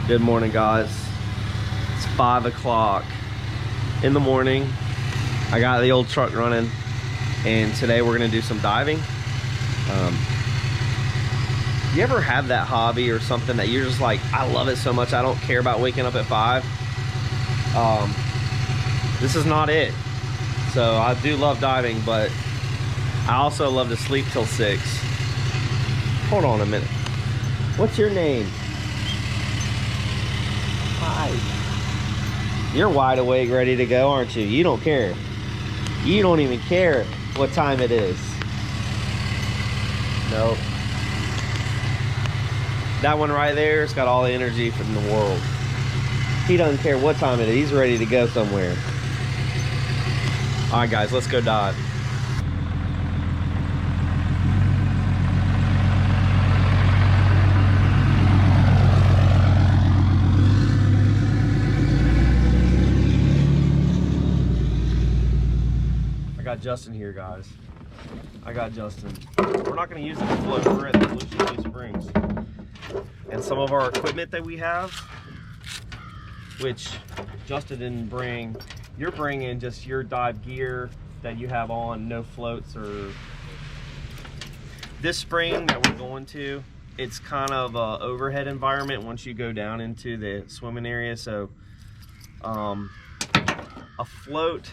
Good morning, guys. It's 5 o'clock in the morning. I got the old truck running, and today we're gonna do some diving. You ever have that hobby or something that you're just like, I love it so much I don't care about waking up at 5? This is not it. So I do love diving, but I also love to sleep till 6. Hold on a minute. What's your name? Hi. You're wide awake, ready to go, aren't you? You don't care. You don't even care what time it is. Nope. That one right there has got all the energy from the world. He doesn't care what time it is. He's ready to go somewhere. All right, guys, let's go dive. I got Justin here, guys. I got Justin. We're not going to use it to float. We're at the VOLUSIA Springs. And some of our equipment that we have, which Justin didn't bring, you're bringing just your dive gear that you have on, no floats or... This spring that we're going to, it's kind of a overhead environment once you go down into the swimming area. So a float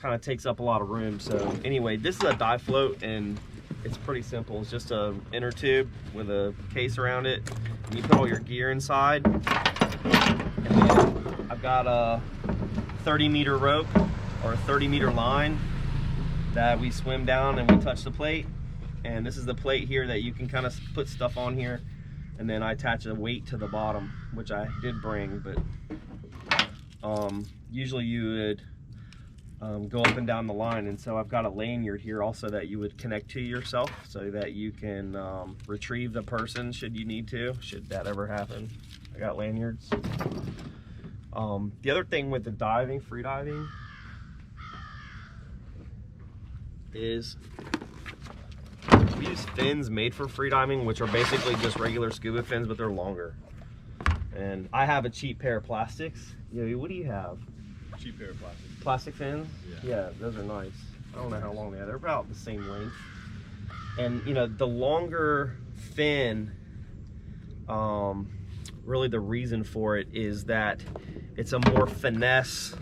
kind of takes up a lot of room. So anyway, this is a dive float, and it's pretty simple. It's just a inner tube with a case around it, and you put all your gear inside. And then I've got a 30-meter rope or a 30-meter line that we swim down and we touch the plate. And this is the plate here that you can kind of put stuff on here, and then I attach a weight to the bottom, which I did bring, but usually you would go up and down the line. And so I've got a lanyard here also that you would connect to yourself so that you can retrieve the person should you need to, should that ever happen. I got lanyards. The other thing with the diving, free diving, is we use fins made for free diving, which are basically just regular scuba fins, but they're longer. And I have a cheap pair of plastics. Yo, what do you have? Cheap pair of plastic. Plastic fins? Yeah, those are nice. I don't know how long they are. They're about the same length. And you know, the longer fin, really the reason for it is that it's a more finesse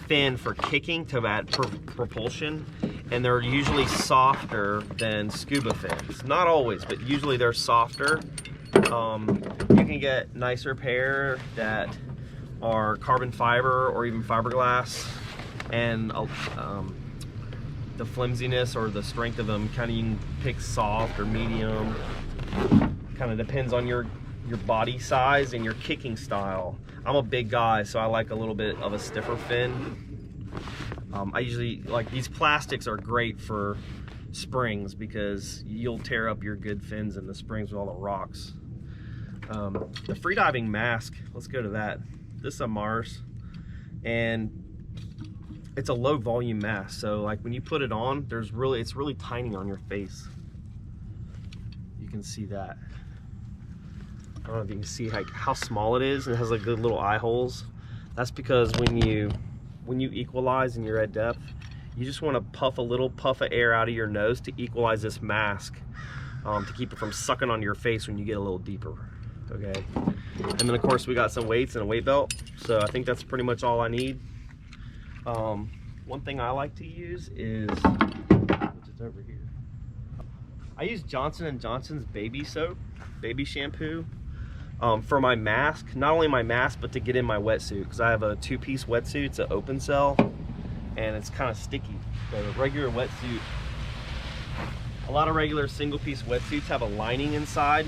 fin for kicking to add propulsion, and they're usually softer than scuba fins. Not always, but usually they're softer. You can get nicer pair that are carbon fiber or even fiberglass, and the flimsiness or the strength of them, kind of you can pick soft or medium. Kind of depends on your body size and your kicking style. I'm a big guy, so I like a little bit of a stiffer fin. I usually like these plastics are great for springs because you'll tear up your good fins in the springs with all the rocks. The freediving mask, let's go to that. This is a Mars, and it's a low volume mask. So like when you put it on, it's really tiny on your face. You can see that. I don't know if you can see like how small it is. It has like good little eye holes. That's because when you equalize and you're at depth, you just want to puff a little puff of air out of your nose to equalize this mask, to keep it from sucking on your face when you get a little deeper. Okay, and then of course we got some weights and a weight belt, so I think that's pretty much all I need. One thing I like to use is, which is over here, I use Johnson & Johnson's baby soap, baby shampoo, for my mask. Not only my mask, but to get in my wetsuit, because I have a 2-piece wetsuit. It's an open cell, and it's kind of sticky. So the regular wetsuit, a lot of regular single-piece wetsuits have a lining inside.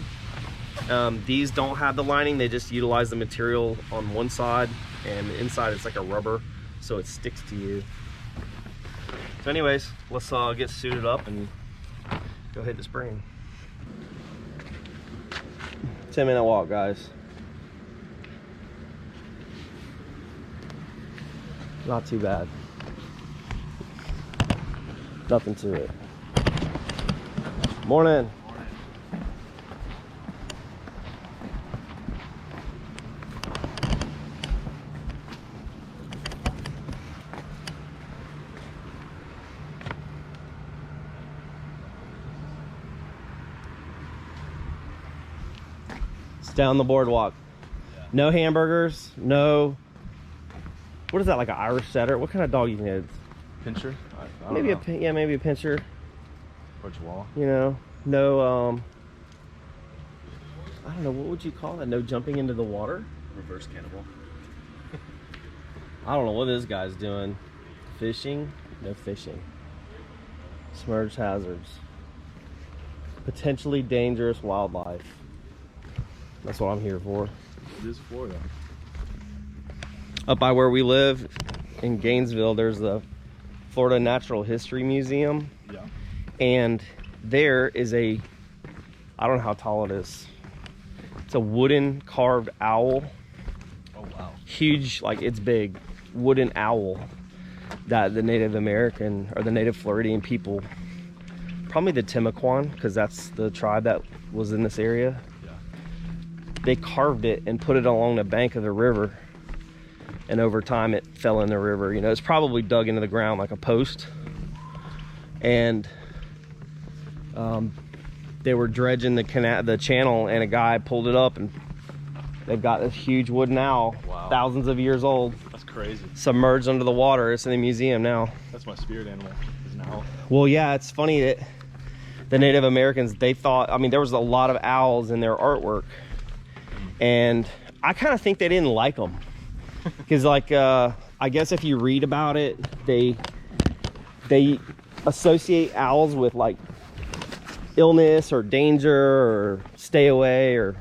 These don't have the lining. They just utilize the material on one side, and inside it's like a rubber, so it sticks to you. So anyways, let's get suited up and go hit the spring. 10-minute walk, guys. Not too bad. Nothing to it. Morning. down the boardwalk. Yeah. No hamburgers, no... What is that, like an Irish setter? What kind of dog you think it is? Pinscher? I don't Maybe know. yeah, maybe a pincher. Or Chihuahua. You know, no, I don't know, what would you call that? No jumping into the water? Reverse cannibal. I don't know what this guy's doing. Fishing? No fishing. Submerged hazards. Potentially dangerous wildlife. That's what I'm here for. It is Florida. Up by where we live in Gainesville, there's the Florida Natural History Museum. Yeah. And there is a, I don't know how tall it is. It's a wooden carved owl. Oh, wow. Huge, like it's big, wooden owl that the Native American or the Native Floridian people, probably the Timucuan, because that's the tribe that was in this area. Yeah. They carved it and put it along the bank of the river. And over time it fell in the river. You know, it's probably dug into the ground like a post. And they were dredging the channel, and a guy pulled it up, and they've got this huge wooden owl, wow, thousands of years old. That's crazy. Submerged Under the water. It's in the museum now. That's my spirit animal, is an owl. Well, yeah, it's funny that the Native Americans, they thought, I mean, there was a lot of owls in their artwork, and I kind of think they didn't like them. Because like I guess if you read about it, they associate owls with like illness or danger or stay away or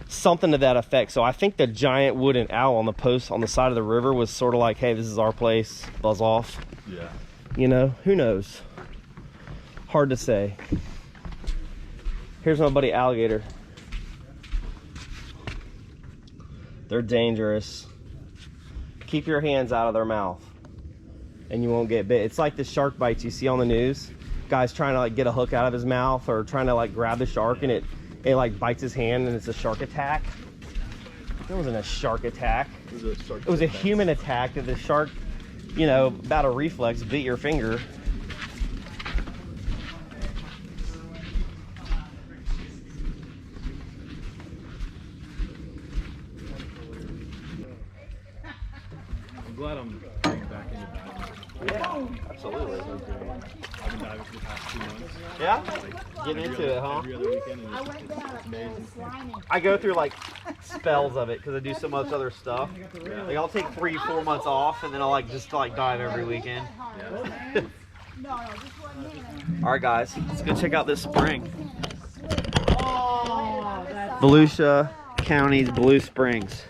something to that effect. So I think the giant wooden owl on the post on the side of the river was sort of like, hey, this is our place, buzz off. Yeah. You know, who knows? Hard to say. Here's my buddy Alligator. They're dangerous. Keep your hands out of their mouth and you won't get bit. It's like the shark bites you see on the news. Guy's trying to like get a hook out of his mouth or trying to like grab the shark, and it like bites his hand, and it's a shark attack. It wasn't a shark attack. It was a human attack that the shark, you know, about a reflex, bit your finger. I'm glad I'm getting back into diving. Yeah, absolutely. I've been diving for the past 2 months. Yeah? Like, Getting into it, huh? Every other weekend, and it's amazing. I go through like spells of it because I do so much other stuff. Yeah. Like I'll take 3-4 months off, and then I'll like just like dive every weekend. Yeah. All right, guys, let's go check out this spring. Volusia County's Blue Springs.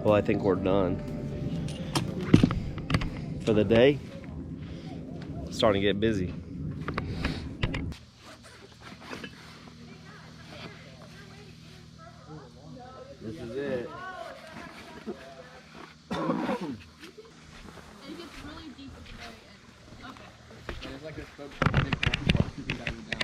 Well, I think we're done for the day. It's starting to get busy. This is it. It gets really deep at the very end. Okay. And it's like this boat keeping diving down.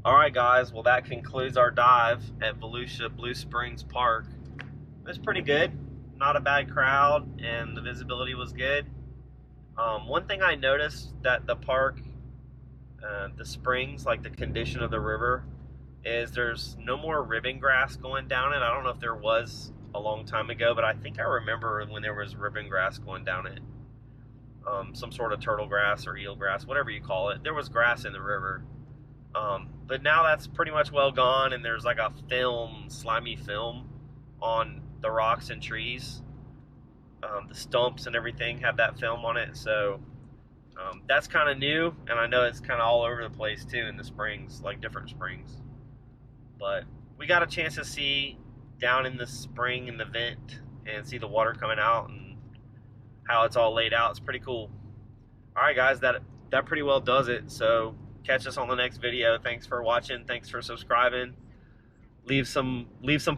All right, guys. Well, that concludes our dive at VOLUSIA Blue Springs Park. It was pretty good. Not a bad crowd, and the visibility was good. One thing I noticed that the park, the springs, like the condition of the river, is there's no more ribbon grass going down it. I don't know if there was a long time ago, but I think I remember when there was ribbon grass going down it. Some sort of turtle grass or eel grass, whatever you call it. There was grass in the river. But now that's pretty much well gone, and there's like a film, slimy film on the rocks and trees. The stumps and everything have that film on it, so that's kind of new, and I know it's kind of all over the place too in the springs, like different springs. But we got a chance to see down in the spring in the vent and see the water coming out and how it's all laid out. It's pretty cool. All right, guys, that pretty well does it. So catch us on the next video. Thanks for watching. Thanks for subscribing. Leave some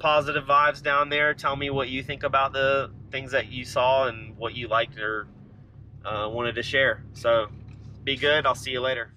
positive vibes down there. Tell me what you think about the things that you saw and what you liked or wanted to share. So be good. I'll see you later.